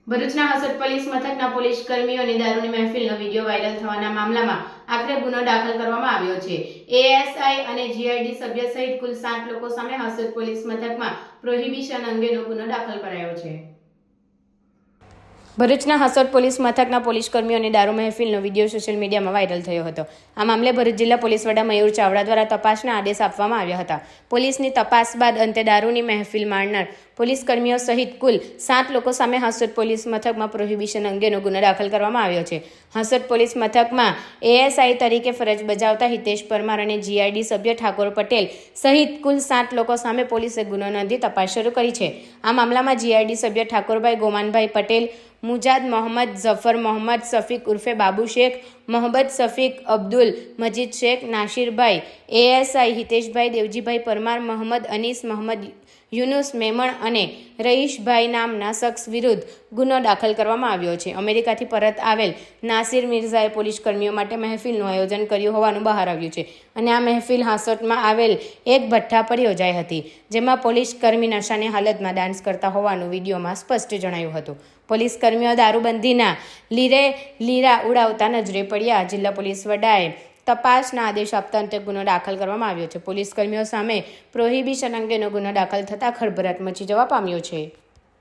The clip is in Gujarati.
ભરૂચના હસોદ પોલીસ મથકના પોલીસ કર્મીઓની દારૂની મહેફિલનો વિડીયો વાયરલ થવાના મામલામાં આખરે ગુનો દાખલ કરવામાં આવ્યો છે। એએસઆઈ અને જીઆઈડી સભ્ય સહિત કુલ 7 લોકો સામે હસોદ પોલીસ મથકમાં પ્રોહિબિશન અંગેનો ગુનો દાખલ કરાયો છે। ભરૂચના હસોદ પોલીસ મથકના પોલીસ કર્મીઓની દારૂ મહેફિલનો વિડીયો સોશિયલ મીડિયામાં વાયરલ થયો હતો। આ મામલે ભરૂચ જિલ્લા પોલીસ વડા મયુર ચાવડા દ્વારા તપાસના આદેશ આપવામાં આવ્યા હતા। પોલીસની તપાસ બાદ અંતે દારૂની મહેફિલ માણનાર પોલીસ કર્મીઓ સહિત કુલ 7 લોકો સામે હસોદ પોલીસ મથકમાં પ્રોહિબિશન અંગેનો ગુનો દાખલ કરવામાં આવ્યો છે। હસોદ પોલીસ મથકમાં એએસઆઈ તરીકે ફરજ બજાવતા હિતેશ પરમાર અને જીઆઈડી સભ્ય ઠાકોર પટેલ સહિત કુલ 7 લોકો સામે પોલીસે ગુનો નોંધી તપાસ શરૂ કરી છે। આ મામલામાં જીઆઈડી સભ્ય ઠાકોરભાઈ ગોમાનભાઈ પટેલ, મુજાદ મોહમ્મદ, ઝફર મોહમ્મદ, શફીક ઉર્ફે બાબુ શેખ, મોહમ્મદ શફીક, અબ્દુલ મજીદ શેખ, નાસિરભાઈ, એએસઆઈ હિતેશભાઈ, દેવજીભાઈ પરમાર, મોહમ્મદ અનીસ, મોહમ્મદ યુનુસ મેમણ અને રઈશભાઈ નામના શખ્સ વિરુદ્ધ ગુનો દાખલ કરવામાં આવ્યો છે। અમેરિકાથી પરત આવેલ નાસિર મિર્ઝાએ પોલીસ કર્મીઓ માટે મહેફિલનું આયોજન કર્યું હોવાનું બહાર આવ્યું છે અને આ મહેફિલ હાંસોટમાં આવેલ એક ભઠ્ઠા પર યોજાઈ હતી, જેમાં પોલીસ કર્મી નશાની હાલતમાં ડાન્સ કરતા હોવાનું વિડીયોમાં સ્પષ્ટ જણાયું હતું। પોલીસ કર્મીઓ દારૂબંધીના લીરા ઉડાવતા નજરે પડ્યા। જિલ્લા પોલીસ વડાએ તપાસના આદેશ આપતા અંતે ગુનો દાખલ કરવામાં આવ્યો છે। પોલીસ કર્મીઓ સામે પ્રોહિબિશન અંગેનો ગુનો દાખલ થતાં ખળભળાટ મચી જવા પામ્યો છે।